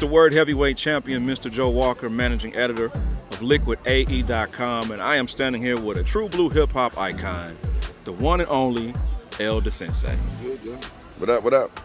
Word Heavyweight Champion, Mr. Joe Walker, Managing Editor of LiquidAE.com, and I am standing here with a true blue hip-hop icon, the one and only El the Sensei. Good, Joe. What up, what up?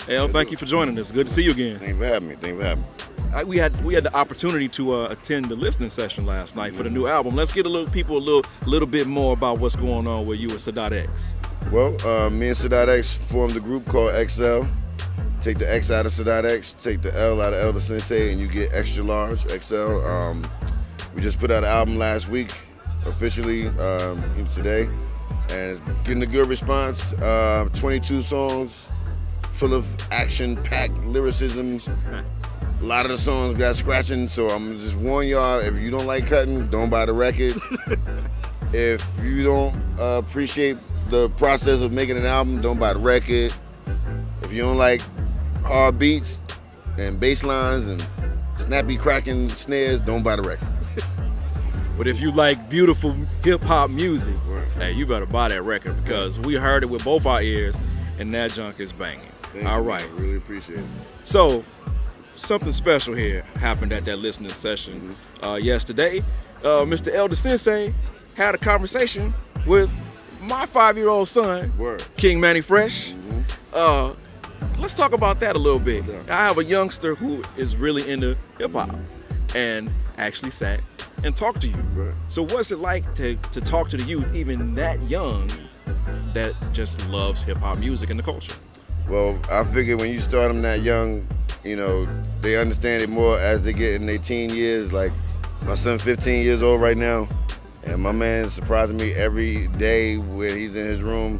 El, thank you for joining us. Good to see you again. Thanks for having me. We had the opportunity to attend the listening session last night for the new album. Let's get a little bit more about what's going on with you and Sadat X. Well, me and Sadat X formed a group called XL. Take the X out of Sadat X, take the L out of El the Sensei, and you get extra large XL. We just put out an album last week, officially today, and it's getting a good response. 22 songs, full of action-packed lyricism. A lot of the songs got scratching, so I'm just warning y'all, if you don't like cutting, don't buy the record. If you don't appreciate the process of making an album, don't buy the record. If you don't like hard beats and bass lines and snappy cracking snares, don't buy the record. But if you like beautiful hip-hop music, Right. hey, you better buy that record because we heard it with both our ears and that junk is banging. Thank All you, right. man. I really appreciate it. So, something special here happened at that listening session yesterday. Mr. El the Sensei had a conversation with my 5-year-old son, Word. King Manny Fresh. Let's talk about that a little bit. Yeah. I have a youngster who is really into hip-hop and actually sat and talked to you. Right. So what's it like to talk to the youth, even that young, that just loves hip-hop music and the culture? Well, I figure when you start them that young, you know, they understand it more as they get in their teen years. Like, my son's 15 years old right now, and my man's surprising me every day where he's in his room,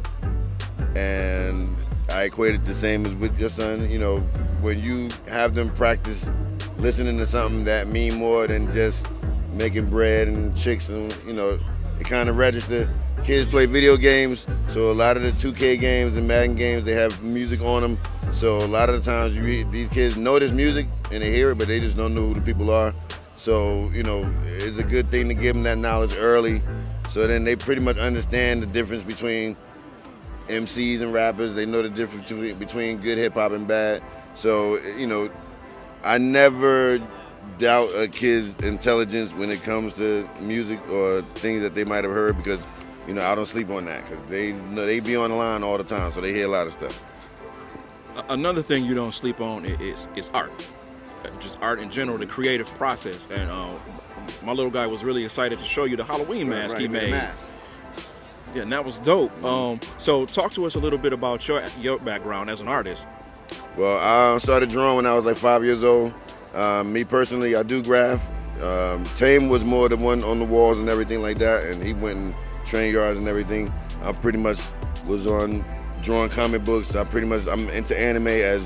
and I equate it the same as with your son. You know, when you have them practice listening to something that mean more than just making bread and chicks, and, you know, it kind of register. Kids play video games, so a lot of the 2K games and Madden games, they have music on them. So a lot of the times these kids know this music and they hear it, but they just don't know who the people are. So, you know, it's a good thing to give them that knowledge early, so then they pretty much understand the difference between MCs and rappers. They know the difference between good hip hop and bad. So, you know, I never doubt a kid's intelligence when it comes to music or things that they might have heard, because, you know, I don't sleep on that, because they be on the line all the time, so they hear a lot of stuff. Another thing you don't sleep on is art. Just art in general, the creative process. And my little guy was really excited to show you the Halloween mask he made. Yeah, and that was dope. So talk to us a little bit about your background as an artist. Well, I started drawing when I was like 5 years old. Me personally, I do graph. Tame was more the one on the walls and everything like that, and he went in train yards and everything. I pretty much was on drawing comic books. I'm into anime, as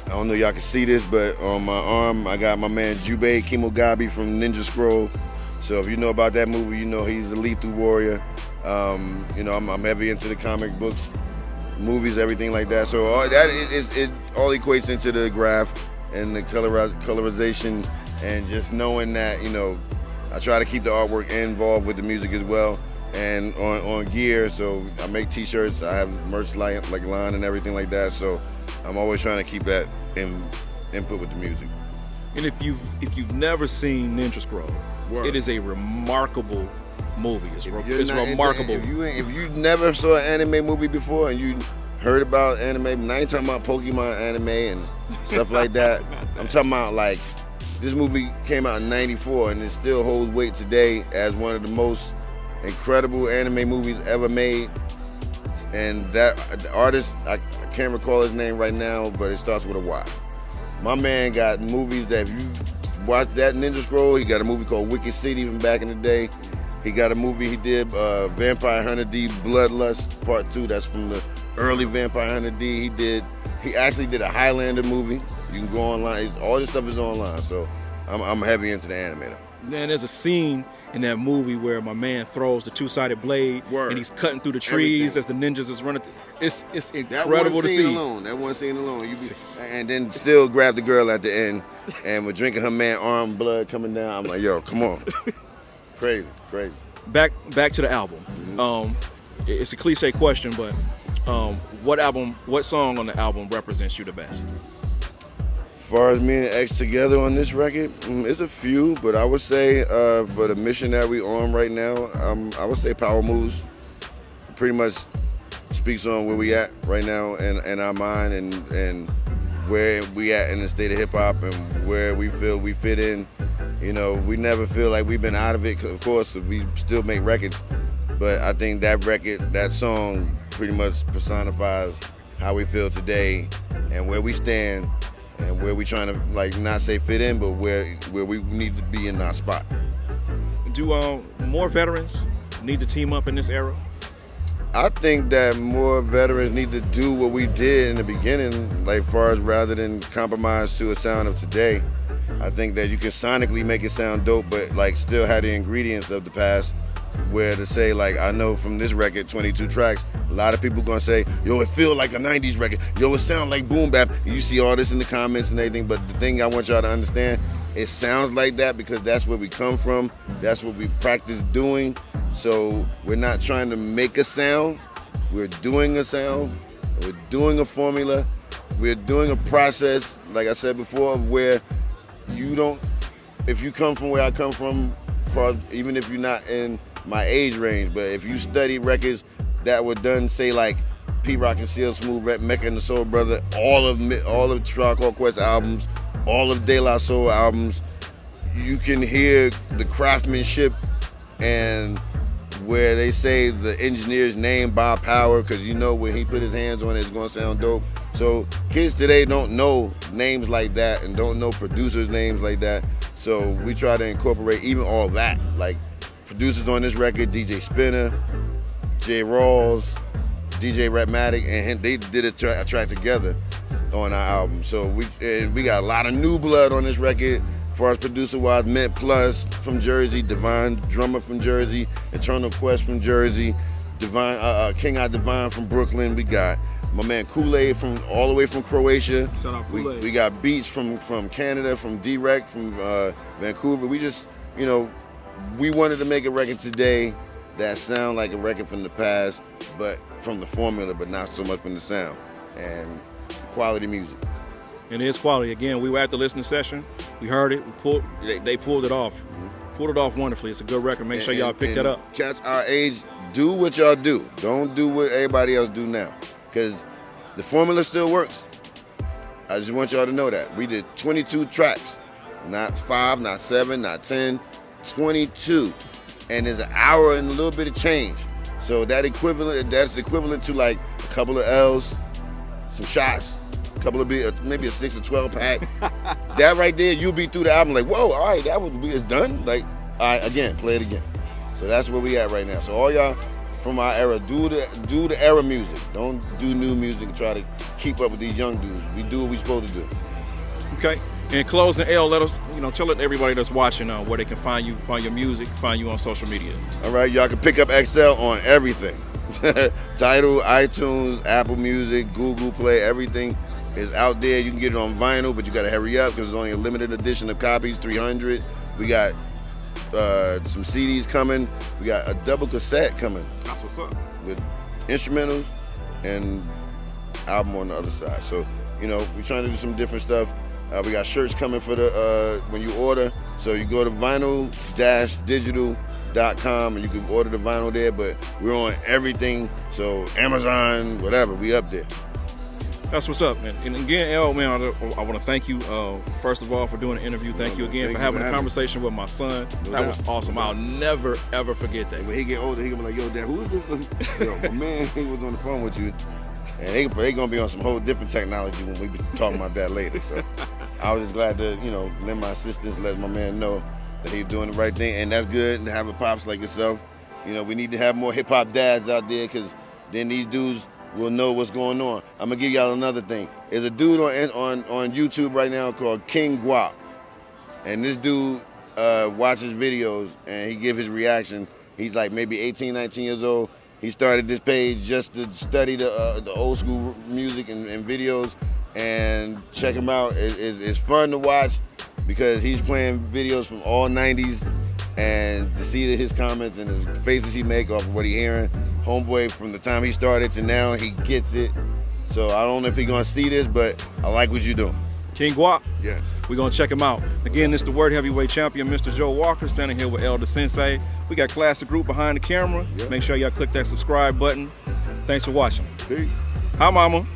I don't know y'all can see this, but on my arm I got my man Jubei Kimogabi from Ninja Scroll. So if you know about that movie, you know he's a lethal warrior. You know, I'm heavy into the comic books, movies, everything like that. So all that it all equates into the graph and the colorization, and just knowing that, you know, I try to keep the artwork involved with the music as well. And on gear, so I make t-shirts, I have merch line and everything like that, so I'm always trying to keep that input with the music. And if you've never seen Ninja Scroll, Word. It is a remarkable movie. It's not remarkable. If you never saw an anime movie before and you heard about anime, I ain't talking about Pokemon anime and stuff like that. I'm talking about, like, this movie came out in '94 and it still holds weight today as one of the most incredible anime movies ever made. And that the artist, I can't recall his name right now, but it starts with a Y. My man got movies that, if you watch that Ninja Scroll, he got a movie called Wicked City from back in the day. He got a movie he did, Vampire Hunter D Bloodlust Part 2, that's from the early Vampire Hunter D. He actually did a Highlander movie. You can go online, all this stuff is online, so I'm heavy into the anime though. Man, there's a scene in that movie where my man throws the two-sided blade and he's cutting through the trees as the ninjas is running. It's incredible to see. That one scene alone, and then still grab the girl at the end, and we're drinking her man arm blood coming down. I'm like, yo, come on, crazy. Back to the album. It's a cliche question, but what song on the album represents you the best? far as me and X together on this record, it's a few, but I would say for the mission that we on right now, I would say Power Moves pretty much speaks on where we at right now in our mind and where we at in the state of hip hop and where we feel we fit in. You know, we never feel like we've been out of it. Of course, we still make records, but I think that record, that song, pretty much personifies how we feel today and where we stand and where we trying to, like, not say fit in, but where we need to be in our spot. Do more veterans need to team up in this era? I think that more veterans need to do what we did in the beginning, like far as rather than compromise to a sound of today. I think that you can sonically make it sound dope, but like still have the ingredients of the past. Where to say, like, I know from this record, 22 tracks, a lot of people gonna say, yo, it feel like a 90s record. Yo, it sound like boom bap. You see all this in the comments and everything, but the thing I want y'all to understand, it sounds like that because that's where we come from. That's what we practice doing. So we're not trying to make a sound. We're doing a sound. We're doing a formula. We're doing a process, like I said before, where you don't, if you come from where I come from, even if you're not in my age range, but if you study records that were done, say like P Rock and CL Smooth, Rap Mecca and the Soul Brother, all of Tribe Called Quest albums, all of De La Soul albums, you can hear the craftsmanship and where they say the engineer's name, Bob Power, because you know when he put his hands on it, it's gonna sound dope. So kids today don't know names like that and don't know producers' names like that. So we try to incorporate even all that, like producers on this record, DJ Spinner, J Rawls, DJ Rapmatic, and they did a track together on our album. So we got a lot of new blood on this record. As far as producer-wise, Mint Plus from Jersey, Divine Drummer from Jersey, Eternal Quest from Jersey, Divine King I Divine from Brooklyn. We got my man Kool-Aid from all the way from Croatia. Shout out Kool-Aid. We got beats from Canada, from D-Rec, from Vancouver. We just, you know, we wanted to make a record today that sound like a record from the past, but from the formula, but not so much from the sound. And quality music. And it is quality. Again, we were at the listening session. We heard it. They pulled it off. Pulled it off wonderfully. It's a good record. Make sure y'all pick that up. Cats our age, do what y'all do. Don't do what everybody else do now, because the formula still works. I just want y'all to know that. We did 22 tracks, not 5, not 7, not 10, 22. And there's an hour and a little bit of change. So that's equivalent to like a couple of L's, some shots, a couple of beers, maybe a 6 or 12 pack. That right there, you'll be through the album like, whoa, all right, it's done. Like, all right, again, play it again. So that's where we at right now. So all y'all from our era, do the era music. Don't do new music and try to keep up with these young dudes. We do what we supposed to do. Okay. In closing, L, let us, tell everybody that's watching where they can find you, find your music, find you on social media. All right, y'all can pick up XL on everything. Tidal, iTunes, Apple Music, Google Play, everything is out there. You can get it on vinyl, but you got to hurry up because it's only a limited edition of copies, 300. We got some CDs coming. We got a double cassette coming. That's what's up. With instrumentals and album on the other side. So, we're trying to do some different stuff. We got shirts coming for the when you order. So you go to vinyl-digital.com and you can order the vinyl there, but we're on everything. So Amazon, whatever, we up there. That's what's up, man. And again, L, man, I want to thank you, first of all, for doing the interview. Thank you again for having a conversation with my son. That was awesome. I'll never, ever forget that. When he get older, he gonna be like, yo, Dad, who is this? Yo, my man, he was on the phone with you. And they gonna be on some whole different technology when we be talking about that later. So I was just glad to, lend my assistance, let my man know that he's doing the right thing. And that's good to have a pops like yourself. We need to have more hip hop dads out there, because then these dudes will know what's going on. I'm gonna give y'all another thing. There's a dude on YouTube right now called King Guap. And this dude watches videos and he give his reaction. He's like maybe 18, 19 years old. He started this page just to study the old school music and videos, and check him out. It's fun to watch because he's playing videos from all 90s, and to see his comments and the faces he make off of what he's hearing. Homeboy, from the time he started to now, he gets it. So I don't know if he's gonna see this, but I like what you're doing. King Guap. Yes. We're going to check him out. Again, this is the World Heavyweight Champion, Mr. Joe Walker, standing here with Elder Sensei. We got Classic Group behind the camera. Yep. Make sure y'all click that subscribe button. Thanks for watching. Peace. Hi, Mama.